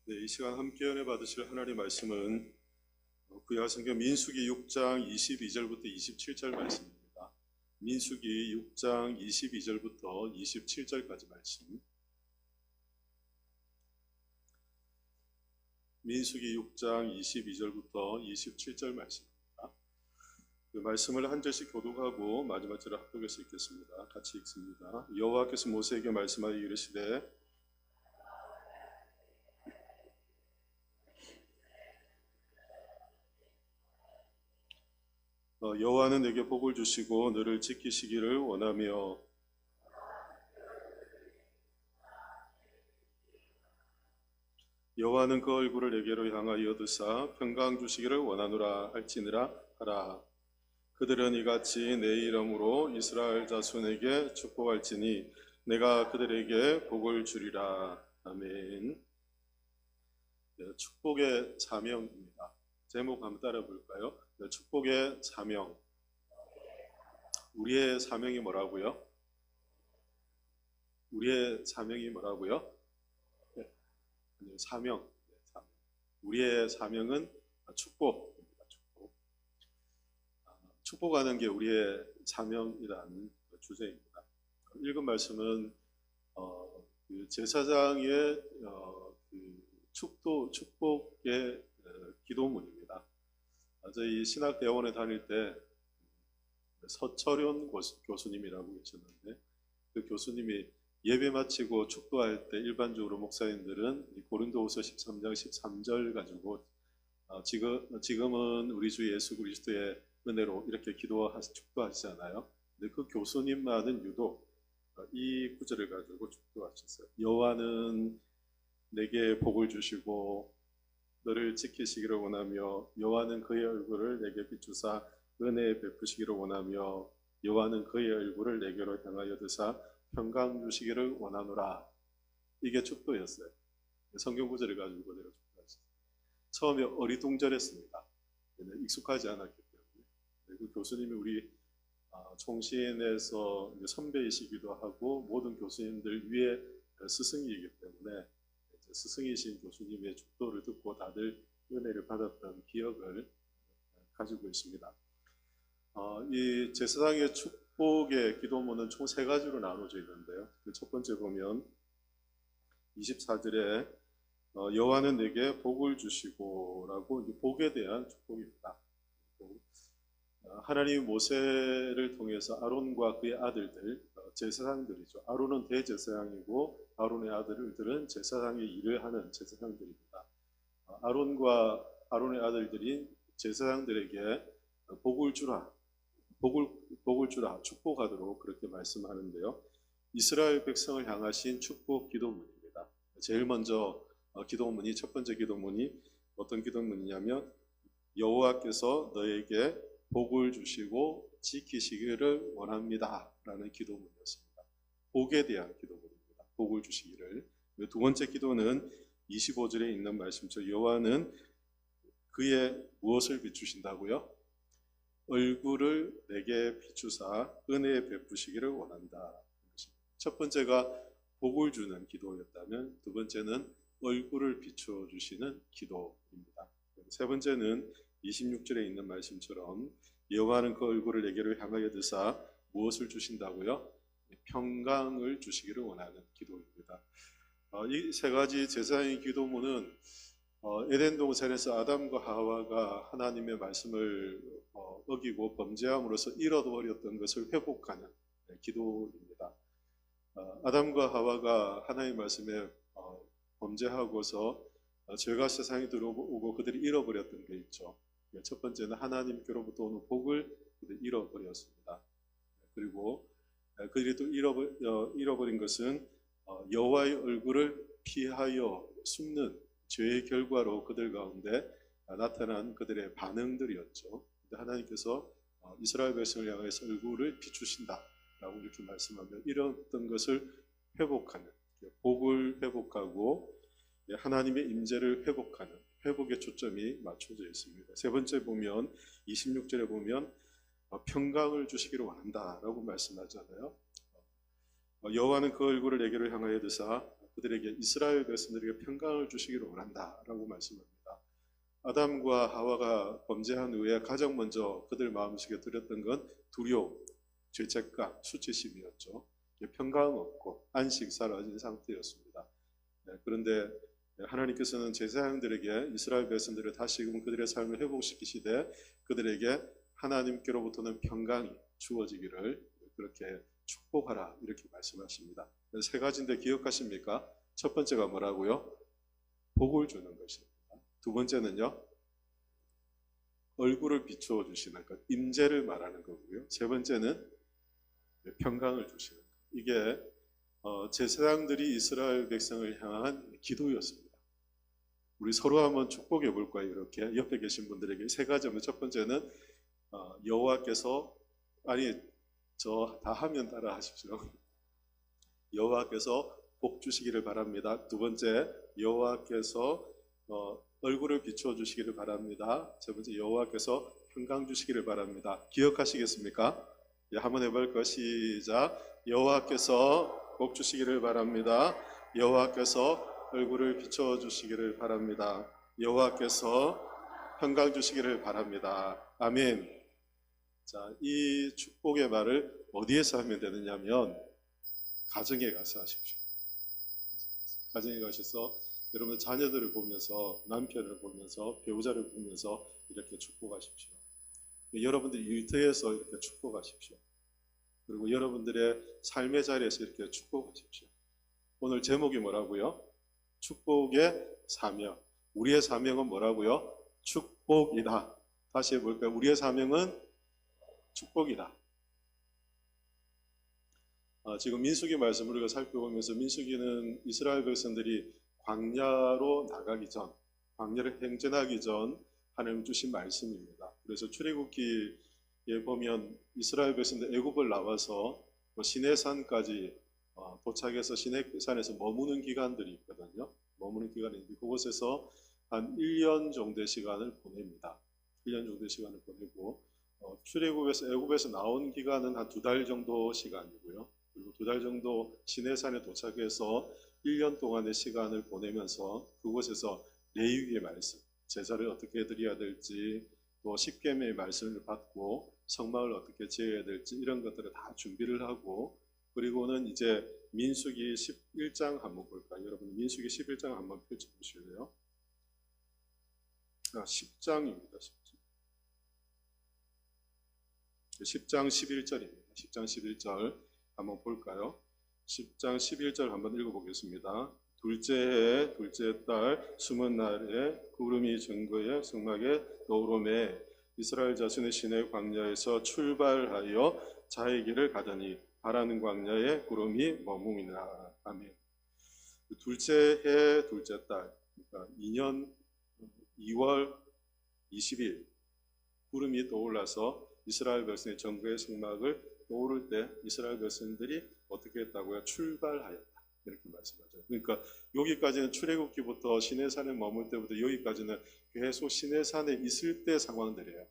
네, 이 시간 함께 은혜 받으실 하나님의 말씀은 구약 성경 민수기 6장 22절부터 27절 말씀입니다. 민수기 6장 22절부터 27절까지 말씀. 민수기 6장 22절부터 27절 말씀입니다. 그 말씀을 한 절씩 교독하고 마지막 절을 합독해서 읽겠습니다. 같이 읽습니다. 여호와께서 모세에게 말씀하여 이르시되 여호와는 내게 복을 주시고 너를 지키시기를 원하며 여호와는 그 얼굴을 내게로 향하여 드사 평강 주시기를 원하노라 할지니라 하라. 그들은 이같이 내 이름으로 이스라엘 자손에게 축복할지니 내가 그들에게 복을 주리라. 아멘. 네, 축복의 사명입니다. 제목 한번 따라 볼까요? 네, 축복의 사명. 우리의 사명이 뭐라고요? 우리의 사명이 뭐라고요? 네, 사명. 네, 사명. 우리의 사명은 축복입니다. 축복. 축복하는 게 우리의 사명이라는 주제입니다. 읽은 말씀은 그 제사장의 축복의 기도문입니다. 저희 신학대원에 다닐 때 서철현 교수님이라고 계셨는데 그 교수님이 예배 마치고 축도할 때 일반적으로 목사님들은 고린도후서 13장 13절 가지고 지금은 우리 주 예수 그리스도의 은혜로 이렇게 축도하시잖아요. 근데 그 교수님만은 유독 이 구절을 가지고 축도하셨어요. 여호와는 내게 복을 주시고 너를 지키시기를 원하며 여호와는 그의 얼굴을 내게 비추사 은혜 베푸시기를 원하며 여호와는 그의 얼굴을 내게로 향하여 드사 평강 주시기를 원하노라. 이게 축도였어요. 성경 구절을 가지고 그대로 축도하셨어요. 처음에 어리둥절했습니다. 익숙하지 않았기 때문에. 그 교수님이 우리 총신에서 선배이시기도 하고 모든 교수님들 위에 스승이기 때문에 스승이신 교수님의 축도를 듣고 다들 은혜를 받았던 기억을 가지고 있습니다. 이 제사장의 축복의 기도문은 총 세 가지로 나눠져 있는데요. 첫 번째 보면 24절에 여호와는 내게 복을 주시고 라고 복에 대한 축복입니다. 하나님이 모세를 통해서 아론과 그의 아들들, 제사장들이죠. 아론은 대제사장이고 아론의 아들들은 제사장의 일을 하는 제사장들입니다. 아론과 아론의 아들들이 제사장들에게 복을 주라, 복을 주라, 축복하도록 그렇게 말씀하는데요. 이스라엘 백성을 향하신 축복 기도문입니다. 제일 먼저 기도문이 첫 번째 기도문이 어떤 기도문이냐면 여호와께서 너에게 복을 주시고 지키시기를 원합니다 라는 기도문이었습니다. 복에 대한 기도문입니다. 복을 주시기를. 두 번째 기도는 25절에 있는 말씀처럼 여호와는 그의 무엇을 비추신다고요? 얼굴을 내게 비추사 은혜 베푸시기를 원한다. 첫 번째가 복을 주는 기도였다면 두 번째는 얼굴을 비춰주시는 기도입니다. 세 번째는 26절에 있는 말씀처럼 여호와는 그 얼굴을 내게로 향하여 드사 무엇을 주신다고요? 평강을 주시기를 원하는 기도입니다. 이 세 가지 제사장의 기도문은 에덴 동산에서 아담과 하와가 하나님의 말씀을 어기고 범죄함으로써 잃어버렸던 것을 회복하는 기도입니다. 아담과 하와가 하나님의 말씀에 범죄하고서 죄가 세상에 들어오고 그들이 잃어버렸던 게 있죠. 첫 번째는 하나님께로부터 오는 복을 그들이 잃어버렸습니다. 그리고 그들이 또 잃어버린 것은 여호와의 얼굴을 피하여 숨는 죄의 결과로 그들 가운데 나타난 그들의 반응들이었죠. 하나님께서 이스라엘 백성을 향해서 얼굴을 비추신다라고 이렇게 말씀하면 이랬던 것을 회복하는, 복을 회복하고 하나님의 임재를 회복하는 회복의 초점이 맞춰져 있습니다. 세 번째 보면 26절에 보면 평강을 주시기를 원한다라고 말씀하잖아요. 여호와는 그 얼굴을 내게로 향하여 드사 그들에게 이스라엘 백성들에게 평강을 주시기를 원한다라고 말씀합니다. 아담과 하와가 범죄한 후에 가장 먼저 그들 마음속에 들었던 건 두려움, 죄책감, 수치심이었죠. 평강 없고 안식 사라진 상태였습니다. 그런데 하나님께서는 제사장들에게 이스라엘 백성들을 다시금 그들의 삶을 회복시키시되 그들에게 하나님께로부터는 평강이 주어지기를 그렇게 축복하라 이렇게 말씀하십니다. 세 가지인데 기억하십니까? 첫 번째가 뭐라고요? 복을 주는 것입니다. 두 번째는요, 얼굴을 비추어 주시는 것, 임재를 말하는 거고요. 세 번째는 평강을 주시는 것. 이게 제사장들이 이스라엘 백성을 향한 기도였습니다. 우리 서로 한번 축복해 볼까요? 이렇게 옆에 계신 분들에게 세 가지면 첫 번째는 여호와께서 저 다 하면 따라 하십시오. 여호와께서 복 주시기를 바랍니다. 두 번째, 여호와께서 얼굴을 비추어 주시기를 바랍니다. 세 번째, 여호와께서 평강 주시기를 바랍니다. 기억하시겠습니까? 예, 한번 해볼까요? 시작. 여호와께서 복 주시기를 바랍니다. 여호와께서 얼굴을 비추어 주시기를 바랍니다. 여호와께서 평강 주시기를 바랍니다. 아멘. 자, 이 축복의 말을 어디에서 하면 되느냐면 가정에 가서 하십시오. 가정에 가셔서 여러분 자녀들을 보면서 남편을 보면서 배우자를 보면서 이렇게 축복하십시오. 여러분들이 일터에서 이렇게 축복하십시오. 그리고 여러분들의 삶의 자리에서 이렇게 축복하십시오. 오늘 제목이 뭐라고요? 축복의 사명. 우리의 사명은 뭐라고요? 축복이다. 다시 해볼까요? 우리의 사명은 축복이다. 지금 민수기 말씀 우리가 살펴보면서 민수기는 이스라엘 백성들이 광야로 나가기 전, 광야를 행진하기 전 하나님 주신 말씀입니다. 그래서 출애굽기에 보면 이스라엘 백성들 애굽을 나와서 시내산까지 도착해서 시내산에서 머무는 기간들이 있거든요. 머무는 기간인데 그곳에서 한 1년 정도의 시간을 보냅니다. 1년 정도의 시간을 보내고 출애굽에서 애굽에서 나온 기간은 한 2달 정도 시간이고요. 그리고 2달 정도 시내산에 도착해서 1년 동안의 시간을 보내면서 그곳에서 레위기의 말씀, 제사를 어떻게 드려야 될지, 또 십계명의 말씀을 받고 성막을 어떻게 지어야 될지 이런 것들을 다 준비를 하고 그리고는 이제 민수기 11장 한번 볼까요? 여러분 민수기 11장 한번 펼쳐보실래요? 10장입니다. 10장 11절입니다. 10장 11절 한번 볼까요? 10장 11절 한번 읽어보겠습니다. 둘째 해 둘째 달 숨은 날에 구름이 증거에 성막에 떠오르매 이스라엘 자손의 시내 광야에서 출발하여 자의 길을 가더니 바라는 광야에 구름이 머무니라. 아멘. 둘째 해 둘째 달 그러니까 2년 2월 20일 구름이 떠올라서 이스라엘 백성의 정거의 성막을 떠오를 때 이스라엘 백성들이 어떻게 했다고요? 출발하였다. 이렇게 말씀하죠. 그러니까 여기까지는 출애굽기부터 시내산에 머물 때부터 여기까지는 계속 시내산에 있을 때 상황들이에요.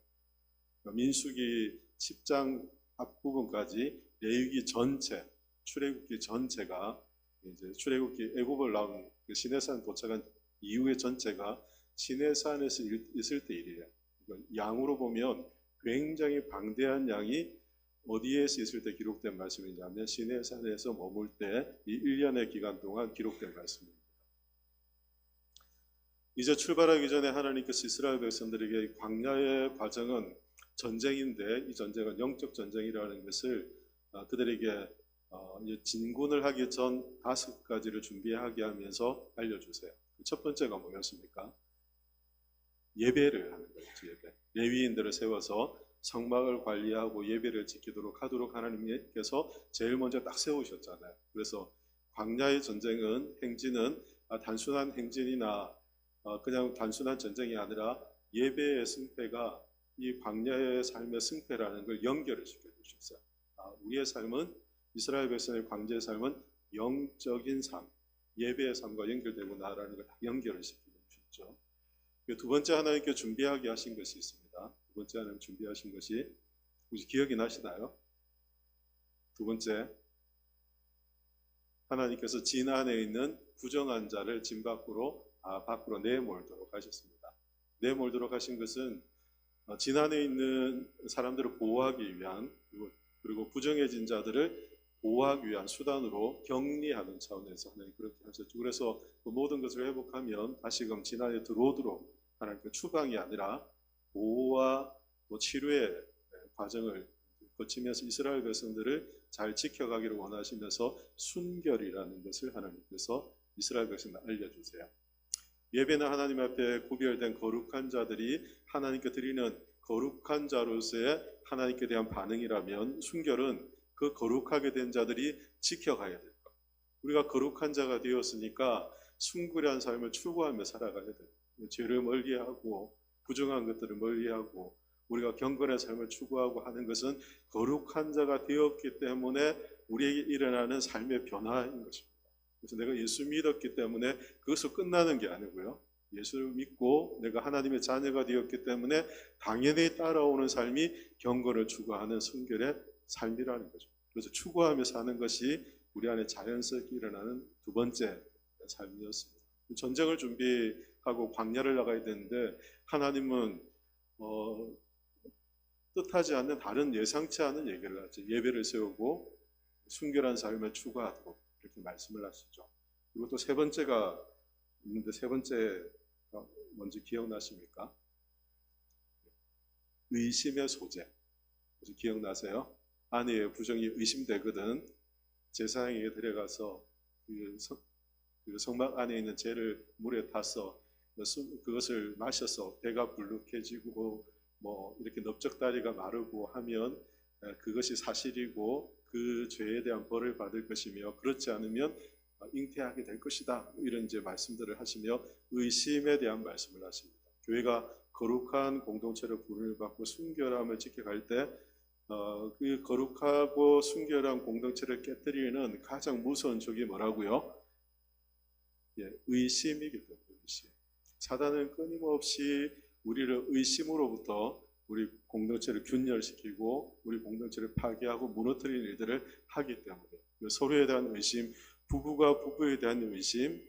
그러니까 민수기 10장 앞부분까지 레위기 전체, 출애굽기 전체가 이제 출애굽기 애굽을 나온 그 시내산 도착한 이후의 전체가 시내산에서 있을 때 일이에요. 그러니까 양으로 보면 굉장히 방대한 양이 어디에서 있을 때 기록된 말씀이냐면 시내산에서 머물 때 이 1년의 기간 동안 기록된 말씀입니다. 이제 출발하기 전에 하나님께서 이스라엘 백성들에게 광야의 과정은 전쟁인데 이 전쟁은 영적 전쟁이라는 것을 그들에게 진군을 하기 전 5가지를 준비하게 하면서 알려주세요. 첫 번째가 뭐였습니까? 예배를 하는 거였죠. 예배. 레위인들을 세워서 성막을 관리하고 예배를 지키도록 하도록 하나님께서 제일 먼저 딱 세우셨잖아요. 그래서 광야의 전쟁은 행진은 단순한 행진이나 그냥 단순한 전쟁이 아니라 예배의 승패가 이 광야의 삶의 승패라는 걸 연결을 시켜주셨어요. 우리의 삶은 이스라엘 백성의 광야의 삶은 영적인 삶, 예배의 삶과 연결되구나라는 걸 다 연결을 시켜주셨죠. 두 번째 하나님께 준비하게 하신 것이 있습니다. 두 번째 하나님 준비하신 것이 혹시 기억이 나시나요? 두 번째 하나님께서 진 안에 있는 부정한 자를 진 밖으로 내몰도록 하셨습니다. 내몰도록 하신 것은 진 안에 있는 사람들을 보호하기 위한, 그리고 부정해진 자들을 보호하기 위한 수단으로 격리하는 차원에서 하나님 그렇게 하셨죠. 그래서 그 모든 것을 회복하면 다시금 진 안에 들어오도록 하나님께 추방이 아니라 보호와 또 치료의 과정을 거치면서 이스라엘 백성들을 잘 지켜가기를 원하시면서 순결이라는 것을 하나님께서 이스라엘 백성들 알려주세요. 예배는 하나님 앞에 구별된 거룩한 자들이 하나님께 드리는 거룩한 자로서의 하나님께 대한 반응이라면, 순결은 그 거룩하게 된 자들이 지켜가야 될 것. 우리가 거룩한 자가 되었으니까 순결한 삶을 추구하며 살아가야 돼요. 죄를 멀리하고 부정한 것들을 멀리하고 우리가 경건의 삶을 추구하고 하는 것은 거룩한 자가 되었기 때문에 우리에게 일어나는 삶의 변화인 것입니다. 그래서 내가 예수 믿었기 때문에 그것으로 끝나는 게 아니고요. 예수를 믿고 내가 하나님의 자녀가 되었기 때문에 당연히 따라오는 삶이 경건을 추구하는 순결의 삶이라는 거죠. 그래서 추구하며 사는 것이 우리 안에 자연스럽게 일어나는 두 번째 삶이었습니다. 전쟁을 준비하고 광야를 나가야 되는데 하나님은 뜻하지 않는 다른 예상치 않은 얘기를 하죠. 예배를 세우고 순결한 삶을 추구하도록 이렇게 말씀을 하시죠. 그리고 또 세 번째가 있는데, 세 번째 뭔지 기억나십니까? 의심의 소재. 기억나세요? 아내의 부정이 의심되거든 제사장에게 데려가서 그 성막 안에 있는 재를 물에 타서 그것을 마셔서 배가 불룩해지고 뭐 이렇게 넓적다리가 마르고 하면 그것이 사실이고 그 죄에 대한 벌을 받을 것이며, 그렇지 않으면 잉태하게 될 것이다, 이런 이제 말씀들을 하시며 의심에 대한 말씀을 하십니다. 교회가 거룩한 공동체를 부름을 받고 순결함을 지켜갈 때 그 거룩하고 순결한 공동체를 깨뜨리는 가장 무서운 적이 뭐라고요? 의심이기 때문에. 의심. 사단은 끊임없이 우리를 의심으로부터 우리 공동체를 균열시키고 우리 공동체를 파괴하고 무너뜨리는 일들을 하기 때문에, 서로에 대한 의심, 부부가 부부에 대한 의심,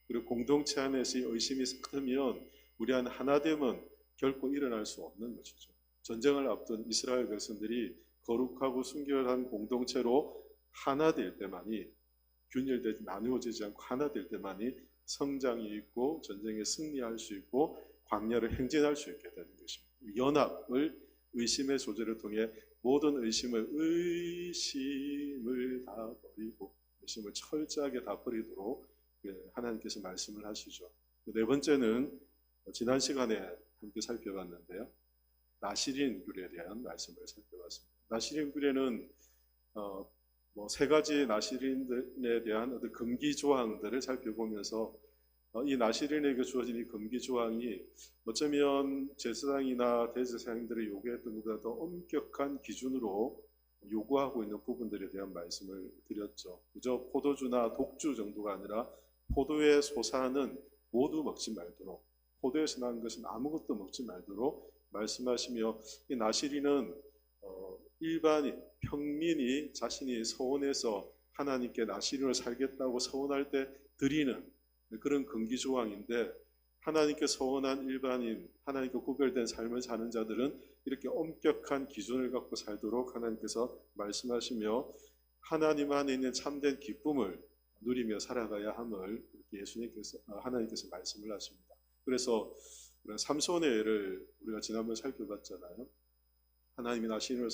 그리고 공동체 안에서의 의심이 섞으면 우리 안 하나됨은 결코 일어날 수 없는 것이죠. 전쟁을 앞둔 이스라엘 백성들이 거룩하고 순결한 공동체로 하나 될 때만이, 균열되지 나누어지지 않고 하나 될 때만이 성장이 있고 전쟁에 승리할 수 있고 광야를 행진할 수 있게 되는 것입니다. 연합을 의심의 소재를 통해 모든 의심을 다 버리고 의심을 철저하게 다 버리도록 하나님께서 말씀을 하시죠. 네 번째는 지난 시간에 함께 살펴봤는데요. 나시린 규례에 대한 말씀을 살펴봤습니다. 나시린 규례는 세 가지 나시린에 대한 어떤 금기 조항들을 살펴보면서 이 나시린에게 주어진 이 금기 조항이 어쩌면 제사장이나 대제사장들이 요구했던 것보다 더 엄격한 기준으로 요구하고 있는 부분들에 대한 말씀을 드렸죠. 그저 포도주나 독주 정도가 아니라 포도의 소사는 모두 먹지 말도록, 포도에서 난 것은 아무것도 먹지 말도록 말씀하시며, 이 나시린은 일반인, 평민이 자신이 서원해서 하나님께 나시린으로 살겠다고 서원할 때 드리는 그런 금기 조항인데, 하나님께 서원한 일반인, 하나님께 구별된 삶을 사는 자들은 이렇게 엄격한 기준을 갖고 살도록 하나님께서 말씀하시며, 하나님 안에 있는 참된 기쁨을 누리며 살아가야 함을 하나님께서 말씀을 하십니다. 그래서 삼손의 예를 우리가 지난번에 살펴봤잖아요. 하나님이 나시린을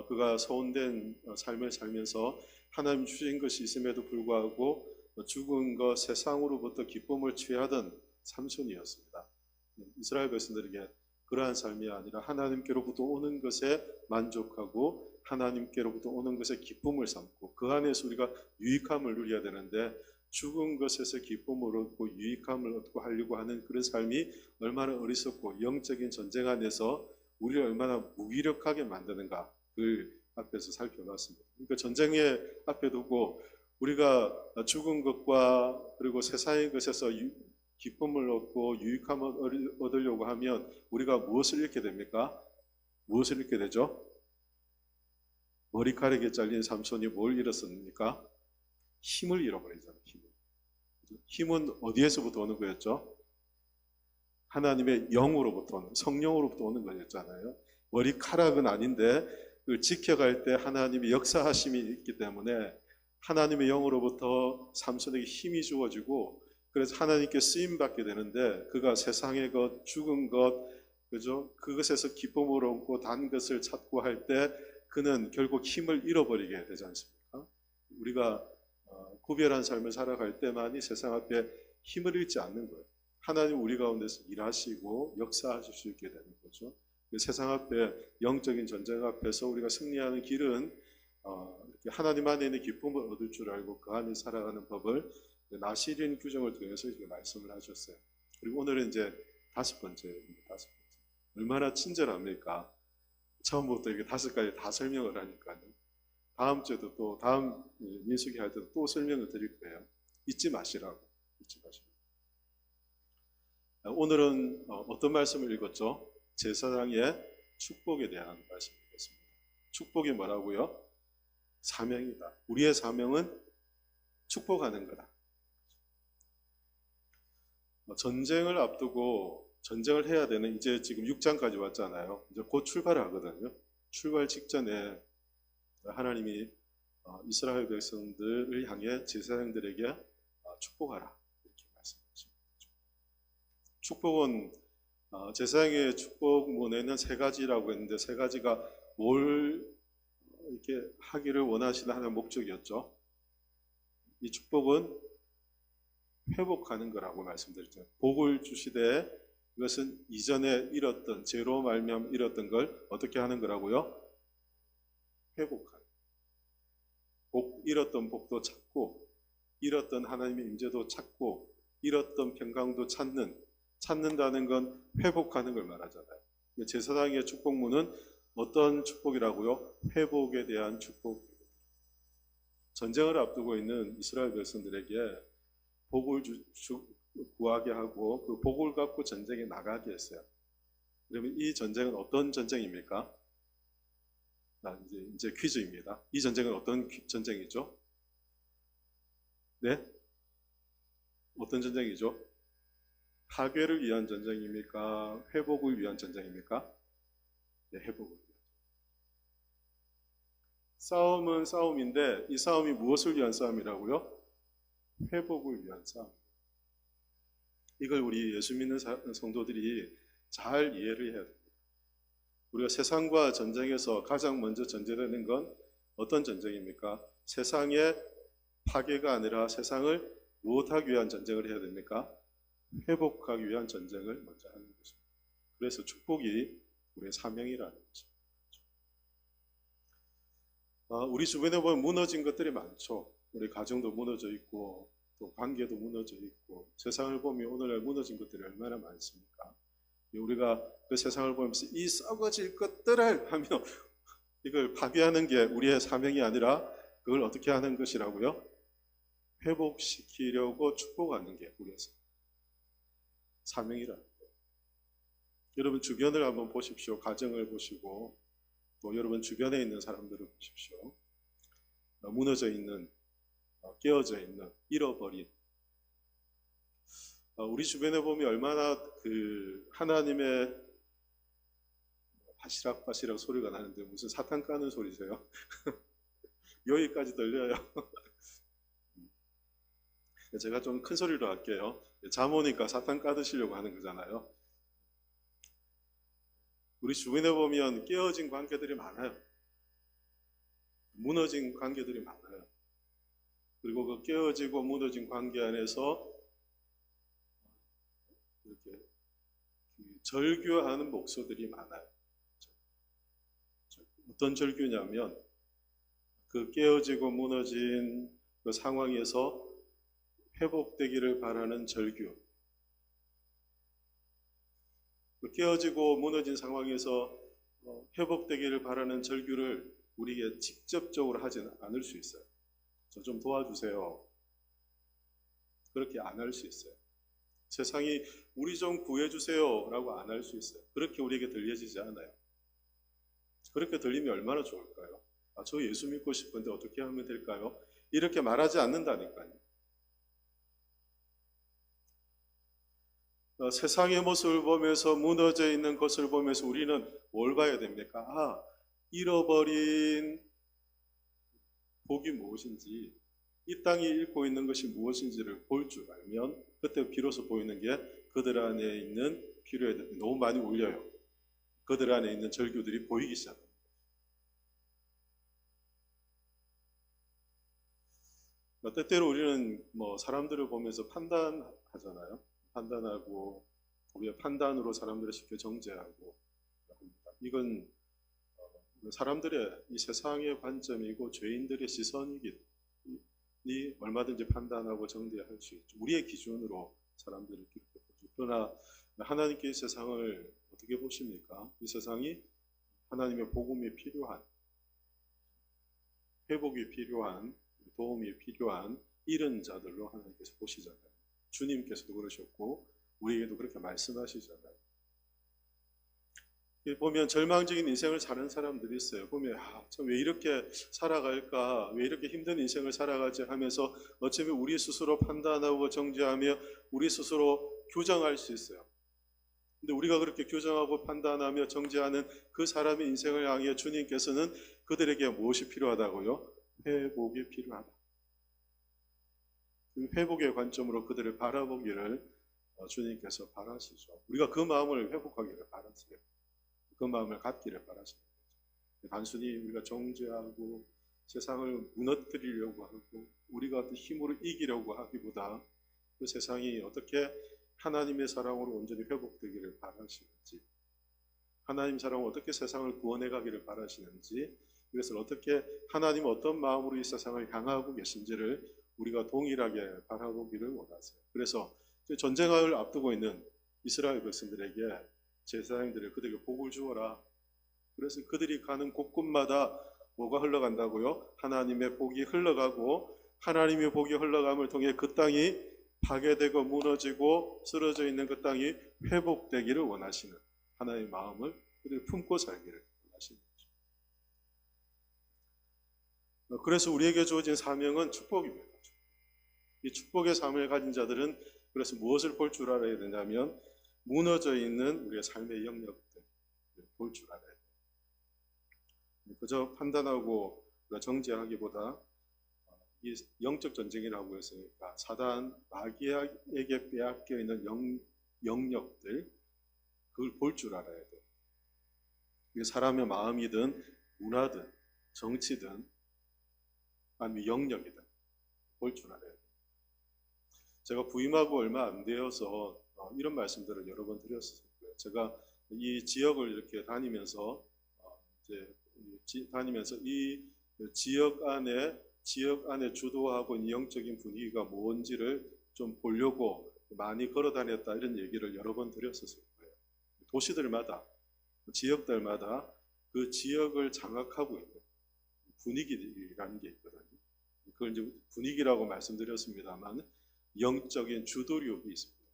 그가 서원된 삶을 살면서 하나님 주신 것이 있음에도 불구하고 죽은 것 세상으로부터 기쁨을 취하던 삼손이었습니다. 이스라엘 백성들에게 그러한 삶이 아니라 하나님께로부터 오는 것에 만족하고 하나님께로부터 오는 것에 기쁨을 삼고 그 안에서 우리가 유익함을 누려야 되는데, 죽은 것에서 기쁨을 얻고 유익함을 얻고 하려고 하는 그런 삶이 얼마나 어리석고 영적인 전쟁 안에서 우리를 얼마나 무기력하게 만드는가, 그 앞에서 살펴봤습니다. 그러니까 전쟁의 앞에 두고 우리가 죽은 것과 그리고 세상의 것에서 기쁨을 얻고 유익함을 얻으려고 하면 우리가 무엇을 잃게 됩니까? 무엇을 잃게 되죠? 머리카락에 잘린 삼손이 뭘 잃었습니까? 힘을 잃어버리잖아요. 힘을. 힘은 어디에서부터 오는 거였죠? 하나님의 영으로부터 오는, 성령으로부터 오는 거였잖아요. 머리카락은 아닌데 그걸 지켜갈 때 하나님의 역사하심이 있기 때문에 하나님의 영으로부터 삼손에게 힘이 주어지고, 그래서 하나님께 쓰임 받게 되는데, 그가 세상의 것, 죽은 것, 그죠? 그것에서 기쁨을 얻고 단 것을 찾고 할 때 그는 결국 힘을 잃어버리게 되지 않습니까? 우리가 구별한 삶을 살아갈 때만이 세상 앞에 힘을 잃지 않는 거예요. 하나님 우리 가운데서 일하시고 역사하실 수 있게 되는 거죠. 세상 앞에 영적인 전쟁 앞에서 우리가 승리하는 길은 이렇게 하나님 안에 있는 기쁨을 얻을 줄 알고 그 안에 살아가는 법을 나시린 규정을 통해서 이렇게 말씀을 하셨어요. 그리고 오늘은 이제 다섯 번째입니다. 얼마나 친절합니까? 처음부터 이렇게 다섯 가지 다 설명을 하니까요. 다음 주에도 또 다음 민수기 할 때도 또 설명을 드릴 거예요. 잊지 마시라고. 잊지 마시라고. 오늘은 어떤 말씀을 읽었죠? 제사장의 축복에 대한 말씀이겠습니다. 축복이 뭐라고요? 사명이다. 우리의 사명은 축복하는 거다. 전쟁을 앞두고 전쟁을 해야 되는, 이제 지금 6장까지 왔잖아요. 이제 곧 출발하거든요. 출발 직전에 하나님이 이스라엘 백성들을 향해 제사장들에게 축복하라 이렇게 말씀하십니다. 축복은 제사장의 축복문에는 세 가지라고 했는데, 세 가지가 뭘 이렇게 하기를 원하시는 하나의 목적이었죠. 이 축복은 회복하는 거라고 말씀드렸죠. 복을 주시되 이것은 이전에 잃었던, 죄로 말미암아 잃었던 걸 어떻게 하는 거라고요? 회복하는. 잃었던 복도 찾고, 잃었던 하나님의 임재도 찾고, 잃었던 평강도 찾는다는 건 회복하는 걸 말하잖아요. 제사장의 축복문은 어떤 축복이라고요? 회복에 대한 축복. 전쟁을 앞두고 있는 이스라엘 백성들에게 복을 구하게 하고 그 복을 갖고 전쟁에 나가게 했어요. 그러면 이 전쟁은 어떤 전쟁입니까? 이제 퀴즈입니다. 이 전쟁은 어떤 전쟁이죠? 네? 어떤 전쟁이죠? 파괴를 위한 전쟁입니까? 회복을 위한 전쟁입니까? 네, 회복을 위한. 싸움은 싸움인데 이 싸움이 무엇을 위한 싸움이라고요? 회복을 위한 싸움. 이걸 우리 예수 믿는 성도들이 잘 이해를 해야 됩니다. 우리가 세상과 전쟁에서 가장 먼저 전제되는 건 어떤 전쟁입니까? 세상의 파괴가 아니라 세상을 무엇하기 위한 전쟁을 해야 됩니까? 회복하기 위한 전쟁을 먼저 하는 것입니다. 그래서 축복이 우리의 사명이라는 것입니다. 우리 주변에 보면 무너진 것들이 많죠. 우리 가정도 무너져 있고 또 관계도 무너져 있고, 세상을 보면 오늘날 무너진 것들이 얼마나 많습니까? 우리가 그 세상을 보면서 이 썩어질 것들을 하며 이걸 파괴하는 게 우리의 사명이 아니라 그걸 어떻게 하는 것이라고요? 회복시키려고 축복하는 게 우리의 사명이라는 거예요. 여러분 주변을 한번 보십시오. 가정을 보시고 또 여러분 주변에 있는 사람들을 보십시오. 무너져 있는, 깨어져 있는, 잃어버린, 우리 주변에 보면 얼마나 그 하나님의 바시락바시락 소리가 나는데 무슨 사탄 까는 소리세요? 여기까지 들려요. 제가 좀 큰 소리로 할게요. 잠 오니까 사탄 까드시려고 하는 거잖아요. 우리 주변에 보면 깨어진 관계들이 많아요. 무너진 관계들이 많아요. 그리고 그 깨어지고 무너진 관계 안에서 이렇게 절규하는 목소들이 많아요. 어떤 절규냐면 그 깨어지고 무너진 그 상황에서 회복되기를 바라는 절규. 그 깨어지고 무너진 상황에서 회복되기를 바라는 절규를 우리에게 직접적으로 하지는 않을 수 있어요. 저 좀 도와주세요. 그렇게 안 할 수 있어요. 세상이 우리 좀 구해주세요 라고 안 할 수 있어요. 그렇게 우리에게 들려지지 않아요. 그렇게 들리면 얼마나 좋을까요? 저 예수 믿고 싶은데 어떻게 하면 될까요? 이렇게 말하지 않는다니까요. 세상의 모습을 보면서 무너져 있는 것을 보면서 우리는 뭘 봐야 됩니까? 잃어버린 복이 무엇인지, 이 땅이 잃고 있는 것이 무엇인지를 볼 줄 알면 그때 비로소 보이는 게 그들 안에 있는 필요에 너무 많이 울려요. 그들 안에 있는 절규들이 보이기 시작합니다. 때때로 우리는 사람들을 보면서 판단하잖아요. 판단하고 우리의 판단으로 사람들을 쉽게 정죄하고 합니다. 이건 사람들의 이 세상의 관점이고 죄인들의 시선이니 얼마든지 판단하고 정죄할 수 있죠. 우리의 기준으로 사람들을 이렇게 보죠. 그러나 하나님께 이 세상을 어떻게 보십니까? 이 세상이 하나님의 복음이 필요한, 회복이 필요한, 도움이 필요한 이런 자들로 하나님께서 보시잖아요. 주님께서도 그러셨고 우리에게도 그렇게 말씀하시잖아요. 보면 절망적인 인생을 사는 사람들이 있어요. 보면 참 왜 이렇게 살아갈까, 왜 이렇게 힘든 인생을 살아가지 하면서 어쩌면 우리 스스로 판단하고 정죄하며 우리 스스로 규정할 수 있어요. 근데 우리가 그렇게 규정하고 판단하며 정죄하는 그 사람의 인생을 향해 주님께서는 그들에게 무엇이 필요하다고요? 회복이 필요하다. 그 회복의 관점으로 그들을 바라보기를 주님께서 바라시죠. 우리가 그 마음을 회복하기를 바라세요. 그 마음을 갖기를 바라시는 거죠. 단순히 우리가 정죄하고 세상을 무너뜨리려고 하고 우리가 어떤 힘으로 이기려고 하기보다 그 세상이 어떻게 하나님의 사랑으로 온전히 회복되기를 바라시는지, 하나님 사랑으로 어떻게 세상을 구원해 가기를 바라시는지, 이것을 어떻게 하나님 어떤 마음으로 이 세상을 향하고 계신지를 우리가 동일하게 바라보기를 원하세요. 그래서 전쟁을 앞두고 있는 이스라엘 백성들에게 제사장들이 그들에게 복을 주어라. 그래서 그들이 가는 곳곳마다 뭐가 흘러간다고요? 하나님의 복이 흘러가고 하나님의 복이 흘러감을 통해 그 땅이 파괴되고 무너지고 쓰러져 있는 그 땅이 회복되기를 원하시는 하나님의 마음을 그들이 품고 살기를 원하시는 거죠. 그래서 우리에게 주어진 사명은 축복입니다. 이 축복의 삶을 가진 자들은 그래서 무엇을 볼 줄 알아야 되냐면 무너져 있는 우리의 삶의 영역들 볼 줄 알아야 돼요. 그저 판단하고 정죄하기보다 이 영적 전쟁이라고 했으니까 사단 마귀에게 빼앗겨 있는 영역들 그걸 볼 줄 알아야 돼요. 이게 사람의 마음이든 문화든 정치든 아니면 영역이든 볼 줄 알아야 돼요. 제가 부임하고 얼마 안 되어서 이런 말씀들을 여러 번 드렸어요. 제가 이 지역을 이렇게 다니면서 이 지역 안에 주도하고 있는 영적인 분위기가 뭔지를 좀 보려고 많이 걸어 다녔다 이런 얘기를 여러 번 드렸었을 거예요. 도시들마다 지역들마다 그 지역을 장악하고 있는 분위기라는 게 있거든요. 그걸 이제 분위기라고 말씀드렸습니다만 영적인 주도력이 있습니다.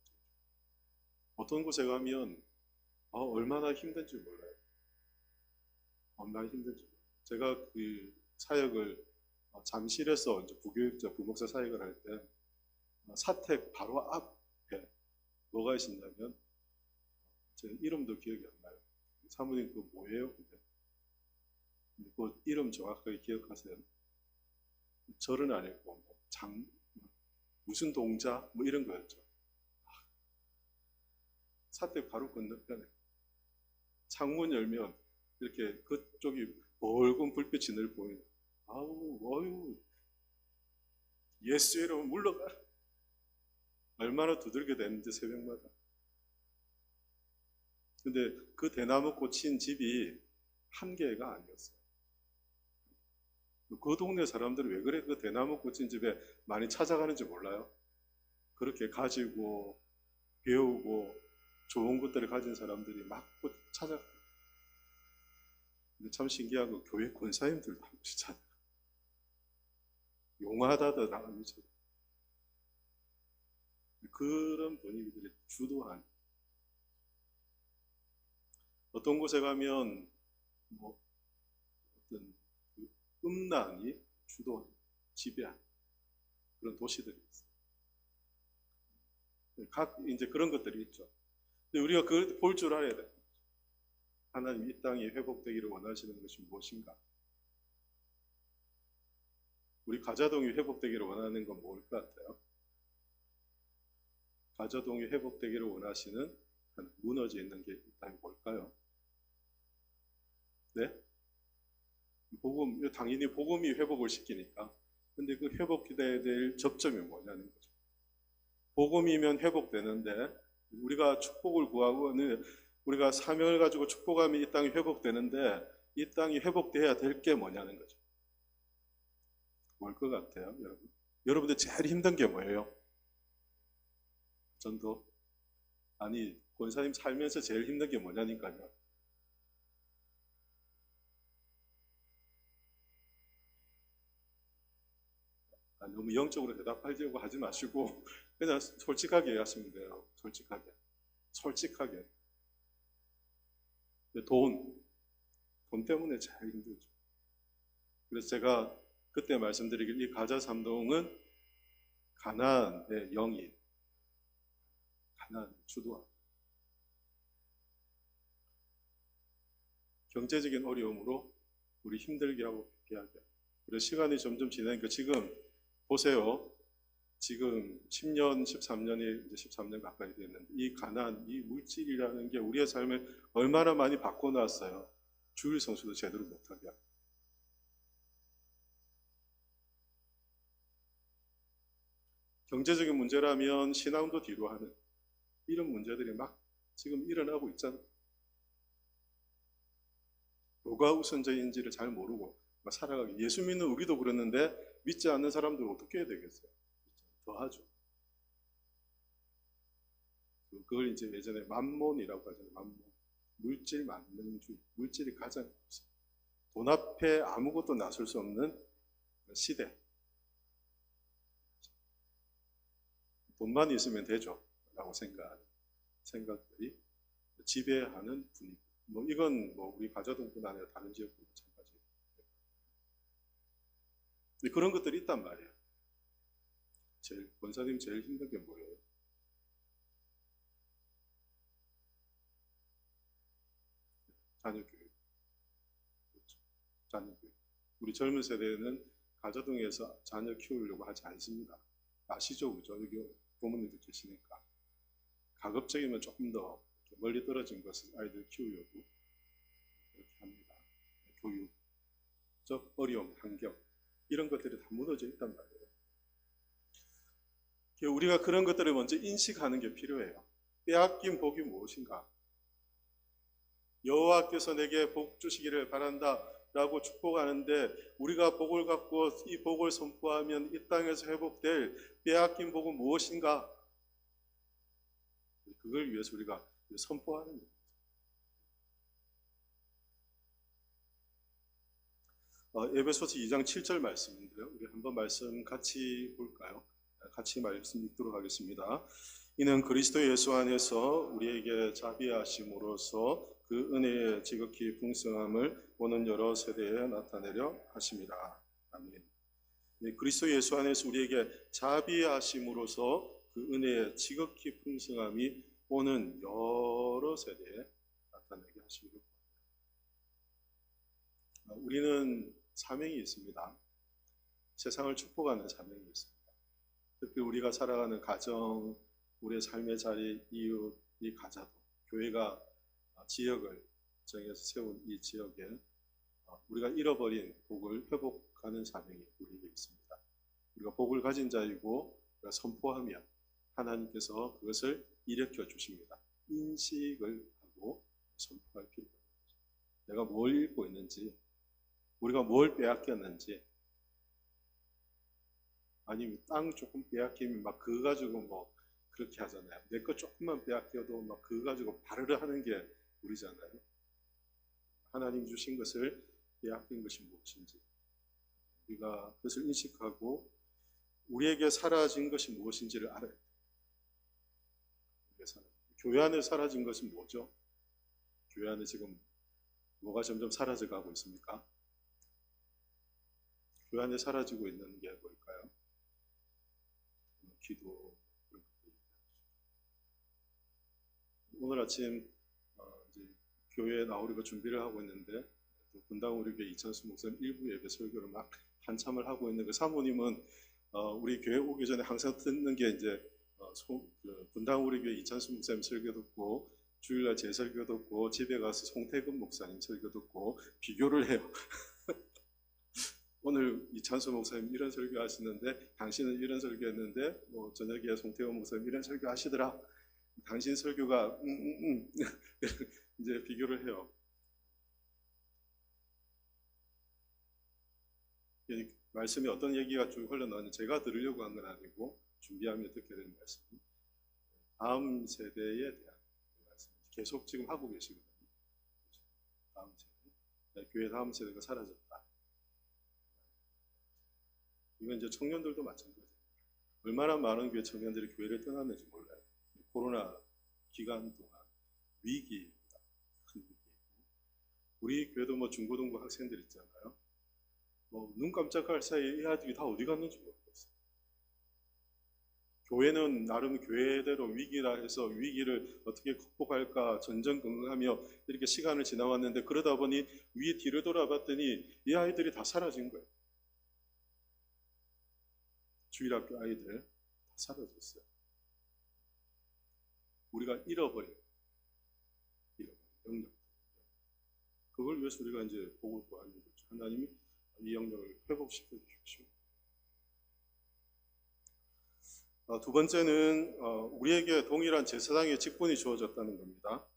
어떤 곳에 가면 얼마나 힘든지 몰라요. 얼마나 힘든지 몰라요. 제가 그 사역을 잠실에서 이제 부교육자 부목사 사역을 할 때 사택 바로 앞에 뭐가 있었냐면 제 이름도 기억이 안 나요. 사모님 그거 뭐예요? 그 이름 정확하게 기억하세요? 절은 아니고 무슨 동자 뭐 이런 거였죠. 사택 바로 건너편에 창문 열면 이렇게 그쪽이 붉은 불빛이 늘 보이는. 어유 예수의 이름은 물러가라. 얼마나 두들겨 댔는지 새벽마다. 근데 그 대나무 꽂힌 집이 한 개가 아니었어요. 그 동네 사람들은 왜 그래 그 대나무 꽂힌 집에 많이 찾아가는지 몰라요. 그렇게 가지고 배우고 좋은 것들을 가진 사람들이 막 찾아가요. 근데 참 신기한 건 교회 권사님들도 한 번씩 찾아가요. 용하다도 나가면서 그런 분위기들이 주도한. 어떤 곳에 가면 어떤 음란이 주도한 지배한 그런 도시들이 있어요. 각 이제 그런 것들이 있죠. 근데 우리가 그걸 볼 줄 알아야 돼. 하나님 이 땅이 회복되기를 원하시는 것이 무엇인가? 우리 가자동이 회복되기를 원하는 건 뭘 것 같아요? 가자동이 회복되기를 원하시는 무너져 있는 게 있다면 뭘까요? 네? 복음, 당연히 복음이 회복을 시키니까. 근데 그 회복돼야 될 접점이 뭐냐는 거죠. 복음이면 회복되는데 우리가 축복을 구하고 우리가 사명을 가지고 축복하면 이 땅이 회복되는데 이 땅이 회복돼야 될 게 뭐냐는 거죠. 뭘 것 같아요, 여러분? 여러분들 제일 힘든 게 뭐예요? 전도? 아니, 권사님 살면서 제일 힘든 게 뭐냐니까요. 너무 영적으로 대답하려고 하지 마시고 그냥 솔직하게 얘기하시면 돼요. 솔직하게. 솔직하게. 돈 때문에 제일 힘들죠. 그래서 제가 그때 말씀드리길 이 가자 삼동은 가나안의 영이 가나안 주도한 경제적인 어려움으로 우리 힘들게 하고 피하게. 그래서 시간이 점점 지나니까 지금 보세요. 지금 10년, 13년이 이제 13년 가까이 됐는데 이 가난, 이 물질이라는 게 우리의 삶을 얼마나 많이 바꿔놨어요. 주일 성수도 제대로 못하게 하고. 경제적인 문제라면 신앙도 뒤로 하는 이런 문제들이 막 지금 일어나고 있잖아요. 뭐가 우선적인지를 잘 모르고 살아가기. 예수 믿는 우리도 그랬는데 믿지 않는 사람들은 어떻게 해야 되겠어요? 더 하죠. 그걸 이제 예전에 만몬이라고 하잖아요. 만몬. 물질 만능주의. 물질이 가장 없어요. 돈 앞에 아무것도 나설 수 없는 시대. 돈만 있으면 되죠. 라고 생각들이 지배하는 분위기. 뭐 이건 뭐 우리 가자동뿐 아니라 다른 지역도 마찬가지. 그런 것들이 있단 말이에요. 권사님 제일 힘든 게 뭐예요? 자녀 교육. 그렇죠. 자녀 교육. 우리 젊은 세대는 가자동에서 자녀 키우려고 하지 않습니다. 아시죠? 그죠? 여기 부모님도 계시니까. 가급적이면 조금 더 멀리 떨어진 것을 아이들 키우려고 그렇게 합니다. 교육적 어려움, 환경 이런 것들이 다 무너져 있단 말이에요. 우리가 그런 것들을 먼저 인식하는 게 필요해요. 빼앗긴 복이 무엇인가? 여호와께서 내게 복 주시기를 바란다 라고 축복하는데 우리가 복을 갖고 이 복을 선포하면 이 땅에서 회복될 빼앗긴 복은 무엇인가? 그걸 위해서 우리가 선포하는 겁니다. 에베소서 2장 7절 말씀인데요. 우리 한번 말씀 같이 볼까요? 같이 말씀 읽도록 하겠습니다. 이는 그리스도 예수 안에서 우리에게 자비하심으로써 그 은혜의 지극히 풍성함을 오는 여러 세대에 나타내려 하심이라. 아멘. 그리스도 예수 안에서 우리에게 자비하심으로써 그 은혜의 지극히 풍성함이 오는 여러 세대에 나타내게 하시기를 바랍니다. 우리는 사명이 있습니다. 세상을 축복하는 사명이 있습니다. 특히 우리가 살아가는 가정, 우리의 삶의 자리, 이웃, 이 가자도, 교회가 지역을 정해서 세운 이 지역에 우리가 잃어버린 복을 회복하는 사명이 우리에게 있습니다. 우리가 복을 가진 자이고 우리가 선포하면 하나님께서 그것을 일으켜 주십니다. 인식을 하고 선포할 필요가 있습니다. 내가 뭘 잃고 있는지, 우리가 뭘 빼앗겼는지, 아니면 땅 조금 빼앗기면 막 그거 가지고 뭐 그렇게 하잖아요. 내 거 조금만 빼앗겨도 막 그거 가지고 바르르 하는 게 우리잖아요. 하나님 주신 것을 빼앗긴 것이 무엇인지 우리가 그것을 인식하고 우리에게 사라진 것이 무엇인지를 알아야 돼요. 교회 안에 사라진 것은 뭐죠? 교회 안에 지금 뭐가 점점 사라져가고 있습니까? 교회 안에 사라지고 있는 게 뭘까요? 기도, 오늘 아침 이제 교회에 나오려고 준비를 하고 있는데 또 분당 우리 교회 이찬수 목사님 일부 예배 설교를 막 한참을 하고 있는 그 사모님은 우리 교회 오기 전에 항상 듣는 게 이제 분당 우리 교회 이찬수 목사님 설교 듣고 주일날 제 설교 듣고 집에 가서 송태근 목사님 설교 듣고 비교를 해요. 오늘 이찬수 목사님 이런 설교 하시는데 당신은 이런 설교 했는데 뭐 저녁에 송태근 목사님 이런 설교 하시더라. 당신 설교가 이제 비교를 해요. 말씀이 어떤 얘기가 쭉 흘러나오는지 제가 들으려고 한 건 아니고 준비하며 듣게 된 말씀. 다음 세대에 대한 말씀. 계속 지금 하고 계시거든요. 다음 세대. 교회 다음 세대가 사라졌다. 이건 이제 청년들도 마찬가지입니다. 얼마나 많은 교회 청년들이 교회를 떠났는지 몰라요. 코로나 기간 동안 위기입니다. 큰 위기. 우리 교회도 뭐 중고등부 학생들 있잖아요. 눈 깜짝할 사이에 이 아이들이 다 어디 갔는지 모르겠어요. 교회는 나름 교회대로 위기라 해서 위기를 어떻게 극복할까 전전긍긍하며 이렇게 시간을 지나왔는데 그러다 보니 위에 뒤를 돌아봤더니 이 아이들이 다 사라진 거예요. 주일학교 아이들 다 사라졌어요. 우리가 잃어버린 영역. 그걸 위해서 우리가 이제 복을 구하는 거죠. 하나님이 이 영역을 회복시켜 주십시오. 두 번째는 우리에게 동일한 제사장의 직분이 주어졌다는 겁니다.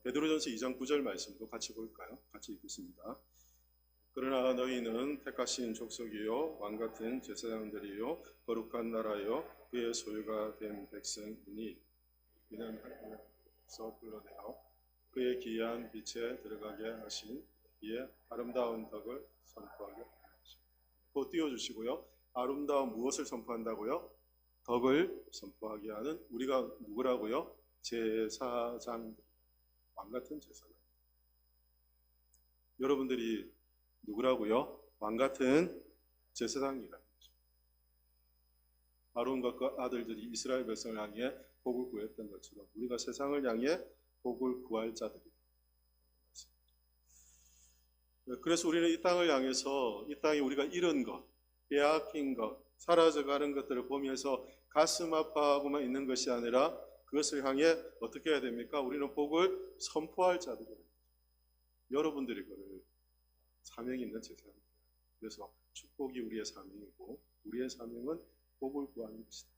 베드로전서 2장 9절 말씀도 같이 볼까요? 같이 읽겠습니다. 그러나 너희는 택하신 족속이요 왕같은 제사장들이요 거룩한 나라요 그의 소유가 된 백성이니 이는 하나님께서 불러내어 그의 기이한 빛에 들어가게 하신 이에 아름다운 덕을 선포하게 하십니다. 그거 띄워주시고요. 아름다운 무엇을 선포한다고요? 덕을 선포하게 하는 우리가 누구라고요? 제사장, 왕같은 제사장. 여러분들이 누구라고요? 왕같은 제사장이라는 거죠. 아론과 그 아들들이 이스라엘 백성을 향해 복을 구했던 것처럼 우리가 세상을 향해 복을 구할 자들이다. 그래서 우리는 이 땅을 향해서 이 땅이 우리가 잃은 것, 빼앗긴 것, 사라져가는 것들을 보면서 가슴 아파하고만 있는 것이 아니라 그것을 향해 어떻게 해야 됩니까? 우리는 복을 선포할 자들이에요. 여러분들이 그를 사명이 있는 제사입니다. 그래서 축복이 우리의 사명이고 우리의 사명은 복을 구하는 것이다.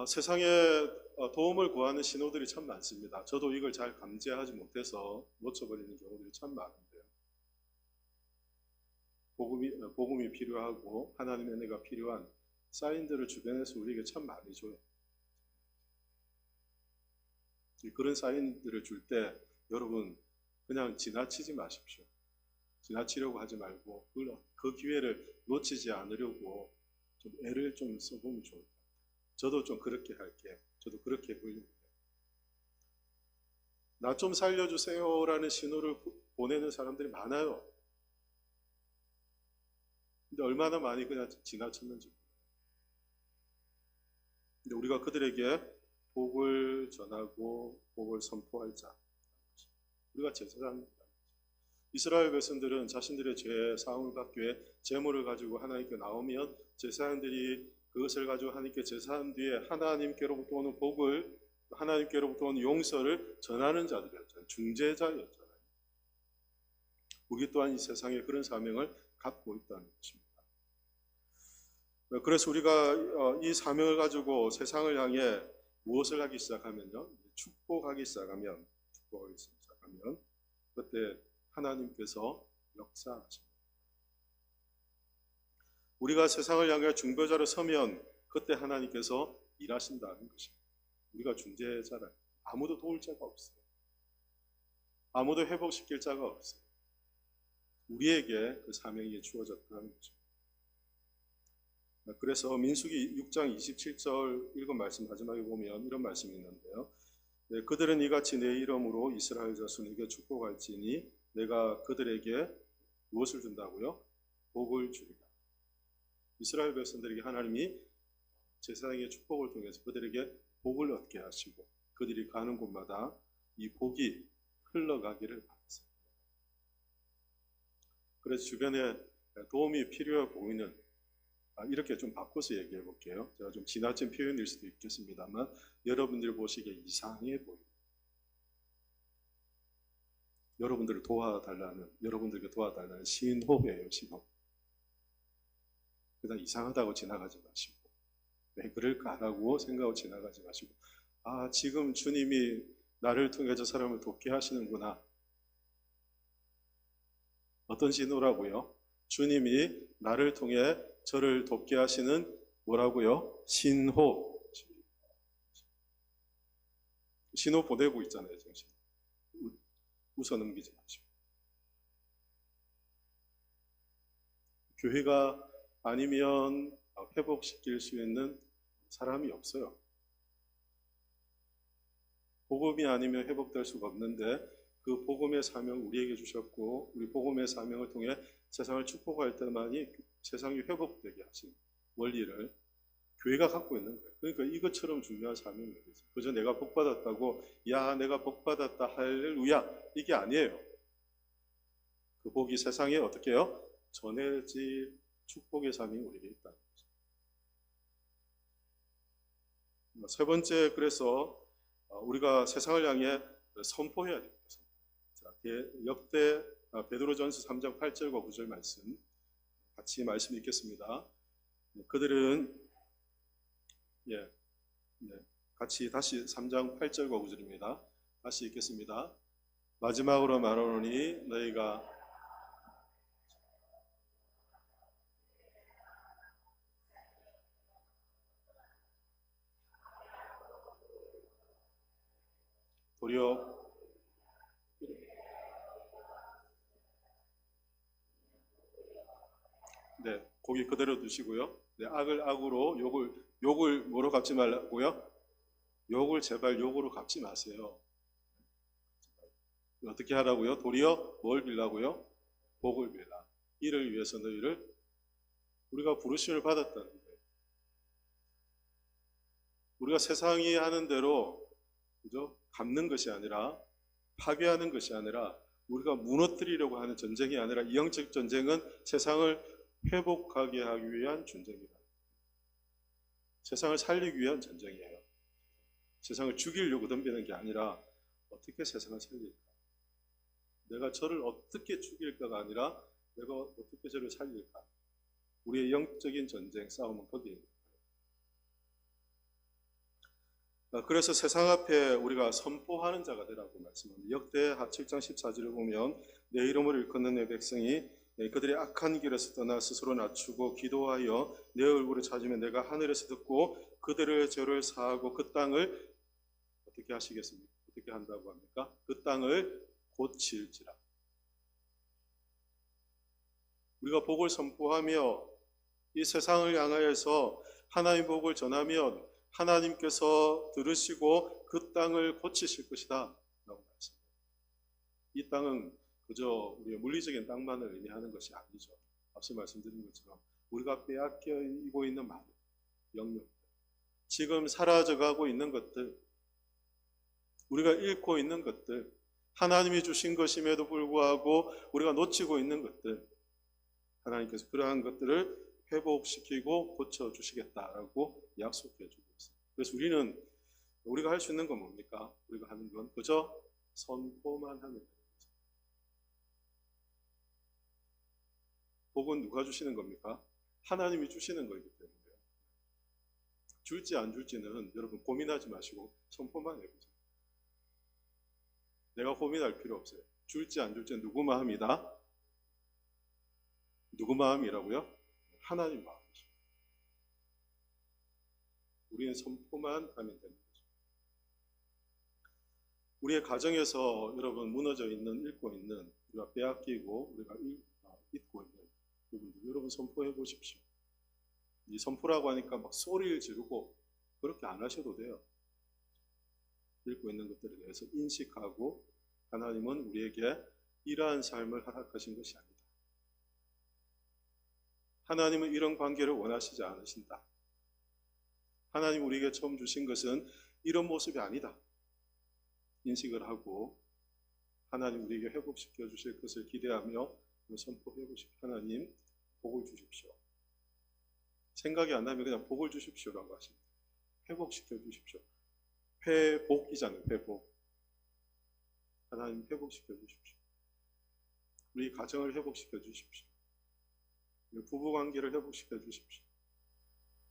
세상에 도움을 구하는 신호들이 참 많습니다. 저도 이걸 잘 감지하지 못해서 놓쳐버리는 경우들이 참 많은데요. 복음이 필요하고 하나님의 은혜가 필요한 사인들을 주변에서 우리에게 참 많이 줘요. 그런 사인들을 줄 때 여러분 그냥 지나치지 마십시오. 지나치려고 하지 말고 그 기회를 놓치지 않으려고 좀 애를 좀 써보면 좋을 것 같아요. 저도 좀 그렇게 할게요. 저도 그렇게 해보려고 해요. 나 좀 살려주세요라는 신호를 보내는 사람들이 많아요. 근데 얼마나 많이 그냥 지나쳤는지 몰라요. 근데 우리가 그들에게 복을 전하고 복을 선포할 자. 우리가 제사장입니다. 이스라엘 백성들은 자신들의 죄 사함을 받기 위해 제물을 가지고 하나님께 나오면 제사장들이 그것을 가지고 하나님께 제사한 뒤에 하나님께로부터 오는 복을 하나님께로부터 오는 용서를 전하는 자들이었잖아요. 중재자였잖아요. 우리 또한 이 세상에 그런 사명을 갖고 있다는 것입니다. 그래서 우리가 이 사명을 가지고 세상을 향해 무엇을 하기 시작하면요. 축복하기 시작하면 그때 하나님께서 역사하십니다. 우리가 세상을 향해 중보자로 서면 그때 하나님께서 일하신다는 것입니다. 우리가 중재자라 아무도 도울 자가 없어요. 아무도 회복시킬 자가 없어요. 우리에게 그 사명이 주어졌다는 것입니다. 그래서 민수기 6장 27절 읽은 말씀 마지막에 보면 이런 말씀이 있는데요. 그들은 이같이 내 이름으로 이스라엘 자손에게 축복할지니 내가 그들에게 무엇을 준다고요? 복을 주리라. 이스라엘 백성들에게 하나님이 제사장의 축복을 통해서 그들에게 복을 얻게 하시고 그들이 가는 곳마다 이 복이 흘러가기를 바랐습니다. 그래서 주변에 도움이 필요해 보이는, 이렇게 좀 바꿔서 얘기해 볼게요. 제가 좀 지나친 표현일 수도 있겠습니다만 여러분들이 보시기에 이상해 보이는, 여러분들을 도와달라는, 여러분들에게 도와달라는 신호예요. 신호. 그냥 이상하다고 지나가지 마시고, 왜 그럴까라고 생각하고 지나가지 마시고, 지금 주님이 나를 통해 저 사람을 돕게 하시는구나. 어떤 신호라고요? 주님이 나를 통해 저를 돕게 하시는 뭐라고요? 신호. 신호 보내고 있잖아요, 정신. 웃어 넘기지 마시고. 교회가 아니면 회복시킬 수 있는 사람이 없어요. 복음이 아니면 회복될 수가 없는데 그 복음의 사명을 우리에게 주셨고 우리 복음의 사명을 통해 세상을 축복할 때만이 세상이 회복되게 하신 원리를 교회가 갖고 있는 거예요. 그러니까 이것처럼 중요한 사명이 있어요. 그저 내가 복받았다고 내가 복받았다 할렐루야 이게 아니에요. 그 복이 세상에 어떻게 해요? 전해질 축복의 사명이 우리에게 있다는 거죠. 세 번째, 그래서 우리가 세상을 향해 선포해야 됩니다. 자, 역대 베드로전서 3장 8절과 9절 말씀 같이 말씀 읽겠습니다. 그들은 같이 다시 3장 8절과 9절입니다. 다시 읽겠습니다. 마지막으로 말하노니 너희가 도리어 고기 그대로 두시고요. 악을 악으로 욕을 뭐로 갚지 말라고요? 욕을 제발 욕으로 갚지 마세요. 어떻게 하라고요? 도리어 뭘 빌라고요? 복을 빌라. 이를 위해서 너희를 우리가 부르심을 받았다는 거예요. 우리가 세상이 하는 대로 그죠? 갚는 것이 아니라 파괴하는 것이 아니라 우리가 무너뜨리려고 하는 전쟁이 아니라 이 영적 전쟁은 세상을 회복하게 하기 위한 전쟁이다. 세상을 살리기 위한 전쟁이에요. 세상을 죽이려고 덤비는 게 아니라 어떻게 세상을 살릴까? 내가 저를 어떻게 죽일까가 아니라 내가 어떻게 저를 살릴까? 우리의 영적인 전쟁 싸움은 거기에 있는 거예요. 그래서 세상 앞에 우리가 선포하는 자가 되라고 말씀합니다. 역대하 7장 14절을 보면 내 이름을 일컫는 내 백성이 그들의 악한 길에서 떠나 스스로 낮추고 기도하여 내 얼굴을 찾으면 내가 하늘에서 듣고 그들의 죄를 사하고 그 땅을 어떻게 하시겠습니까? 어떻게 한다고 합니까? 그 땅을 고칠지라. 우리가 복을 선포하며 이 세상을 향하여서 하나님의 복을 전하면 하나님께서 들으시고 그 땅을 고치실 것이다 라고 말씀합니다. 이 땅은 그저 우리의 물리적인 땅만을 의미하는 것이 아니죠. 앞서 말씀드린 것처럼 우리가 빼앗기고 있는 많은 영역들, 지금 사라져가고 있는 것들, 우리가 잃고 있는 것들, 하나님이 주신 것임에도 불구하고 우리가 놓치고 있는 것들, 하나님께서 그러한 것들을 회복시키고 고쳐주시겠다라고 약속해 주고 있습니다. 그래서 우리가 할 수 있는 건 뭡니까? 우리가 하는 건 그저 선포만 하는 거예요. 복은 누가 주시는 겁니까? 하나님이 주시는 거기 때문에요. 줄지 안 줄지는 여러분 고민하지 마시고 선포만 해보세요. 내가 고민할 필요 없어요. 줄지 안 줄지는 누구 마음이다? 누구 마음이라고요? 하나님 마음이죠. 우리는 선포만 하면 되는 거죠. 우리의 가정에서 여러분 무너져 있는, 잃고 있는, 우리가 빼앗기고 우리가 잊고 있는 부분들 여러분 선포해 보십시오. 이 선포라고 하니까 막 소리를 지르고 그렇게 안 하셔도 돼요. 읽고 있는 것들에 대해서 인식하고 하나님은 우리에게 이러한 삶을 허락하신 것이 아니다. 하나님은 이런 관계를 원하시지 않으신다. 하나님 우리에게 처음 주신 것은 이런 모습이 아니다 인식을 하고, 하나님 우리에게 회복시켜 주실 것을 기대하며 선포해 보십시오. 하나님 복을 주십시오. 생각이 안 나면 그냥 복을 주십시오라고 하십니다. 회복시켜 주십시오. 회복이잖아요. 회복. 하나님 회복시켜 주십시오. 우리 가정을 회복시켜 주십시오. 부부 관계를 회복시켜 주십시오.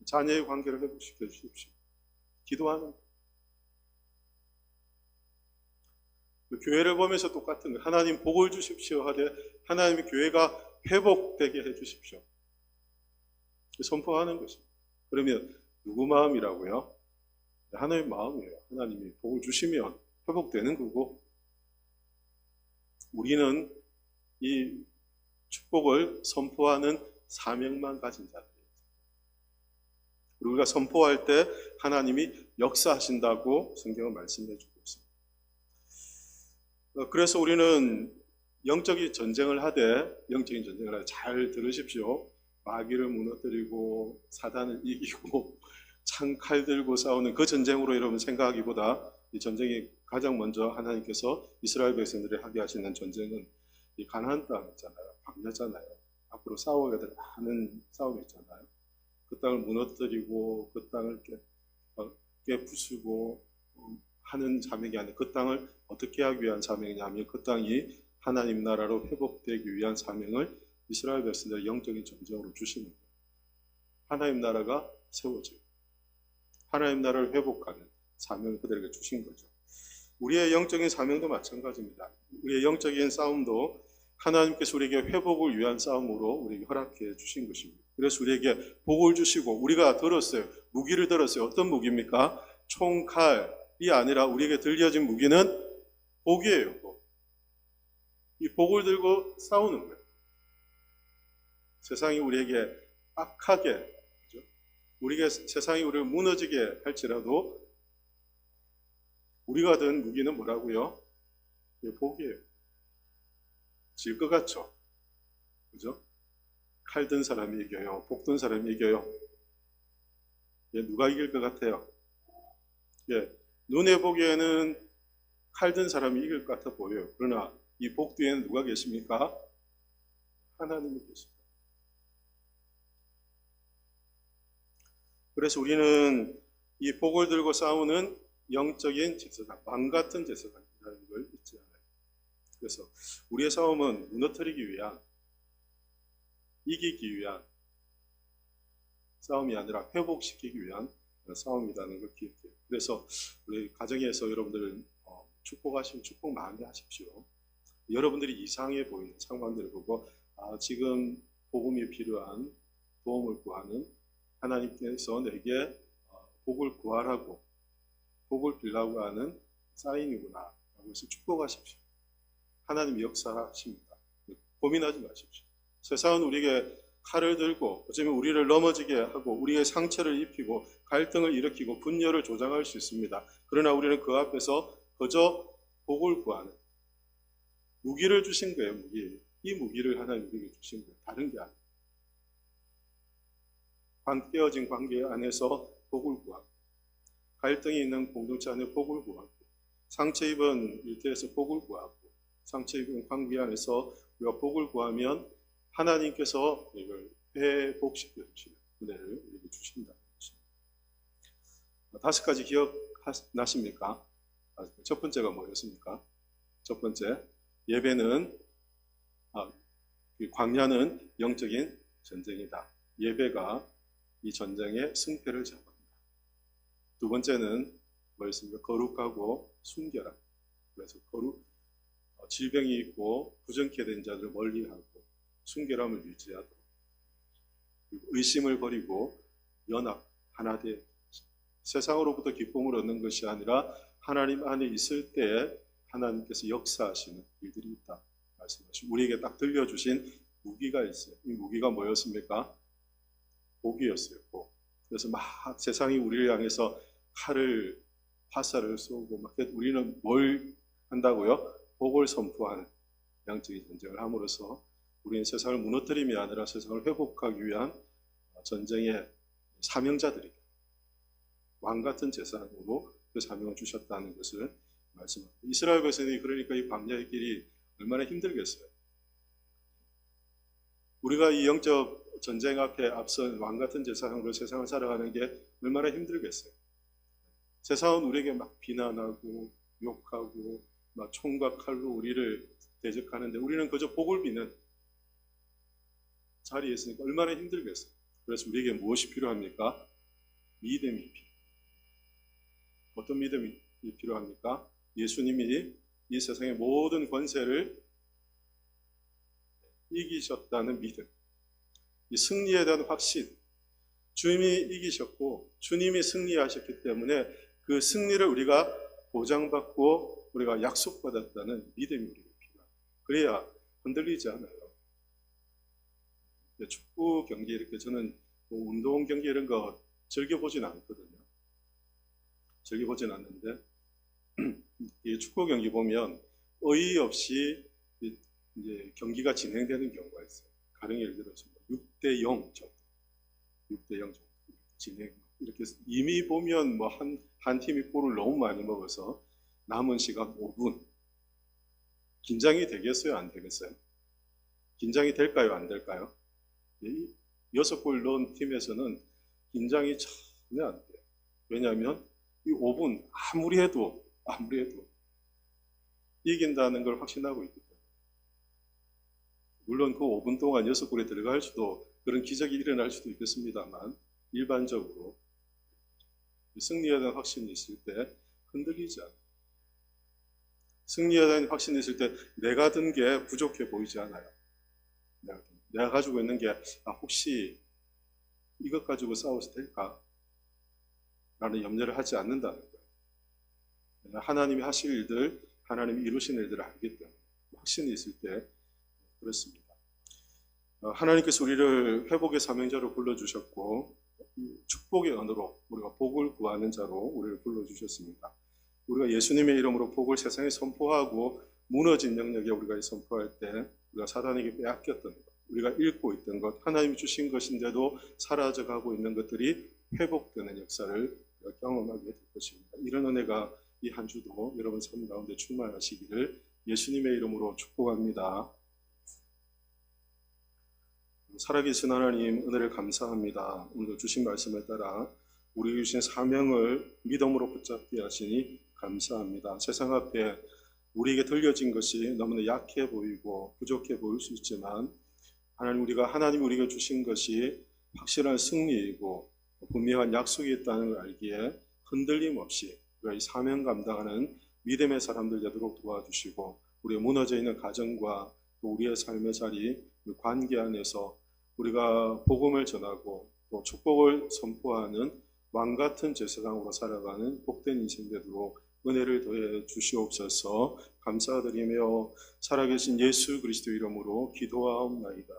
자녀의 관계를 회복시켜 주십시오. 기도하는 교회를 보면서 똑같은 거예요. 하나님 복을 주십시오 하되 하나님의 교회가 회복되게 해 주십시오. 선포하는 것입니다. 그러면 누구 마음이라고요? 하나님의 마음이에요. 하나님이 복을 주시면 회복되는 거고, 우리는 이 축복을 선포하는 사명만 가진 자들이에요. 우리가 선포할 때 하나님이 역사하신다고 성경은 말씀해 주고 있습니다. 그래서 우리는 영적인 전쟁을 하되 잘 들으십시오. 마귀를 무너뜨리고 사단을 이기고 창칼 들고 싸우는 그 전쟁으로 여러분 생각하기보다, 이 전쟁이 가장 먼저 하나님께서 이스라엘 백성들이 하게 하시는 전쟁은 이 가나안 땅 있잖아요. 광야잖아요. 앞으로 싸워야 될 많은 싸움이 있잖아요. 그 땅을 무너뜨리고 그 땅을 깨부수고 하는 사명이 아니라, 그 땅을 어떻게 하기 위한 사명이냐면 그 땅이 하나님 나라로 회복되기 위한 사명을 이스라엘 백성들의 영적인 전쟁으로 주시는 거예요. 하나님 나라가 세워지고 하나님 나라를 회복하는 사명을 그들에게 주신 거죠. 우리의 영적인 사명도 마찬가지입니다. 우리의 영적인 싸움도 하나님께서 우리에게 회복을 위한 싸움으로 우리에게 허락해 주신 것입니다. 그래서 우리에게 복을 주시고, 우리가 들었어요. 무기를 들었어요. 어떤 무기입니까? 총, 칼이 아니라 우리에게 들려진 무기는 복이에요. 복. 이 복을 들고 싸우는 거예요. 세상이 우리에게 악하게, 그렇죠? 세상이 우리를 무너지게 할지라도 우리가 든 무기는 뭐라고요? 복이에요. 질 것 같죠? 그죠? 칼 든 사람이 이겨요? 복 든 사람이 이겨요? 누가 이길 것 같아요? 눈에 보기에는 칼 든 사람이 이길 것 같아 보여요. 그러나 이 복 뒤에는 누가 계십니까? 하나님이 계십니다. 그래서 우리는 이 복을 들고 싸우는 영적인 제사장, 왕 같은 제사장이라는 걸 잊지 않아요. 그래서 우리의 싸움은 무너뜨리기 위한, 이기기 위한 싸움이 아니라 회복시키기 위한 싸움이라는 걸 기억해요. 그래서 우리 가정에서 여러분들 축복하시면 축복 많이 하십시오. 여러분들이 이상해 보이는 상황들을 보고 지금 복음이 필요한, 도움을 구하는, 하나님께서 내게 복을 구하라고, 복을 빌라고 하는 사인이구나 라고 해서 축복하십시오. 하나님이 역사하십니다. 고민하지 마십시오. 세상은 우리에게 칼을 들고 어쩌면 우리를 넘어지게 하고 우리의 상처를 입히고 갈등을 일으키고 분열을 조장할 수 있습니다. 그러나 우리는 그 앞에서 그저 복을 구하는, 무기를 주신 거예요. 무기. 이 무기를 하나님 우리에게 주신 거예요. 다른 게 아니에요. 깨어진 관계 안에서 복을 구하고, 갈등이 있는 공동체 안에 복을 구하고, 상처 입은 일터에서 복을 구하고, 상처 입은 관계 안에서 우리가 복을 구하면 하나님께서 이걸 회복시켜 주시는 은혜를 우리에게 주신다는 것입니다. 5가지 기억나십니까? 첫 번째가 뭐였습니까? 첫 번째, 예배는, 광야는 영적인 전쟁이다. 예배가 이 전쟁의 승패를 잡아간다. 두 번째는 뭐였습니까? 거룩하고 순결한. 그래서 질병이 있고 부정케 된 자들을 멀리하고 순결함을 유지하도록, 그리고 의심을 버리고 연합, 하나 되 세상으로부터 기쁨을 얻는 것이 아니라 하나님 안에 있을 때에 하나님께서 역사하시는 일들이 있다 말씀하시고, 우리에게 딱 들려주신 무기가 있어요. 이 무기가 뭐였습니까? 복이었어요. 복. 그래서 막 세상이 우리를 향해서 칼을, 화살을 쏘고 막, 우리는 뭘 한다고요? 복을 선포하는 영적인 전쟁을 함으로써 우리는 세상을 무너뜨림이 아니라 세상을 회복하기 위한 전쟁의 사명자들이다. 왕 같은 제사장으로 그 사명을 주셨다는 것을 말씀합니다. 이스라엘 백성이 그러니까 이 광야의 길이 얼마나 힘들겠어요. 우리가 이 영적 전쟁 앞에 앞선 왕 같은 제사장으로 세상을 살아가는 게 얼마나 힘들겠어요. 세상은 우리에게 막 비난하고 욕하고 막 총과 칼로 우리를 대적하는데 우리는 그저 복을 비는 자리에 있으니까 얼마나 힘들겠어요. 그래서 우리에게 무엇이 필요합니까? 믿음이 필요합니다. 어떤 믿음이 필요합니까? 예수님이 이 세상의 모든 권세를 이기셨다는 믿음, 이 승리에 대한 확신. 주님이 이기셨고 주님이 승리하셨기 때문에 그 승리를 우리가 보장받고 우리가 약속받았다는 믿음이 우리에게 필요합니다. 그래야 흔들리지 않아요. 축구 경기 이렇게 저는 뭐 운동 경기 이런 거 즐겨보진 않거든요. 즐겨보진 않는데 이 축구 경기 보면 어이없이 이제 경기가 진행되는 경우가 있어요. 가령 예를 들어서 6대 0 정도, 6대 0 정도 진행. 이렇게 이미 보면 뭐 한 팀이 골을 너무 많이 먹어서 남은 시간 5분. 긴장이 되겠어요? 안 되겠어요? 긴장이 될까요? 안 될까요? 6골 넣은 팀에서는 긴장이 전혀 안 돼요. 왜냐하면 이 5분 아무리 해도 이긴다는 걸 확신하고 있기 때문에. 물론 그 5분 동안 6골에 들어갈 수도 그런 기적이 일어날 수도 있겠습니다만 일반적으로 승리에 대한 확신이 있을 때 흔들리지 않아요. 승리에 대한 확신이 있을 때 내가 든 게 부족해 보이지 않아요. 내가 가지고 있는 게 혹시 이것 가지고 싸워도 될까? 라는 염려를 하지 않는다는 거예요. 하나님이 하실 일들, 하나님이 이루신 일들을 알기 때문에 확신이 있을 때 그렇습니다. 하나님께서 우리를 회복의 사명자로 불러주셨고 축복의 언어로 우리가 복을 구하는 자로 우리를 불러주셨습니다. 우리가 예수님의 이름으로 복을 세상에 선포하고 무너진 영역에 우리가 선포할 때 우리가 사단에게 빼앗겼던 것, 우리가 잃고 있던 것, 하나님이 주신 것인데도 사라져가고 있는 것들이 회복되는 역사를 경험하게 될 것입니다. 이런 은혜가 이 한 주도 여러분 삶 가운데 충만하시기를 예수님의 이름으로 축복합니다. 살아계신 하나님 은혜를 감사합니다. 오늘도 주신 말씀을 따라 우리에게 주신 사명을 믿음으로 붙잡게 하시니 감사합니다. 세상 앞에 우리에게 들려진 것이 너무나 약해 보이고 부족해 보일 수 있지만 하나님 우리에게 주신 것이 확실한 승리이고 분명한 약속이 있다는 걸 알기에 흔들림 없이 우리가 이 사명 감당하는 믿음의 사람들 되도록 도와주시고 우리의 무너져 있는 가정과 또 우리의 삶의 자리, 관계 안에서 우리가 복음을 전하고 또 축복을 선포하는 왕같은 제사장으로 살아가는 복된 인생 되도록 은혜를 더해 주시옵소서. 감사드리며 살아계신 예수 그리스도 이름으로 기도하옵나이다.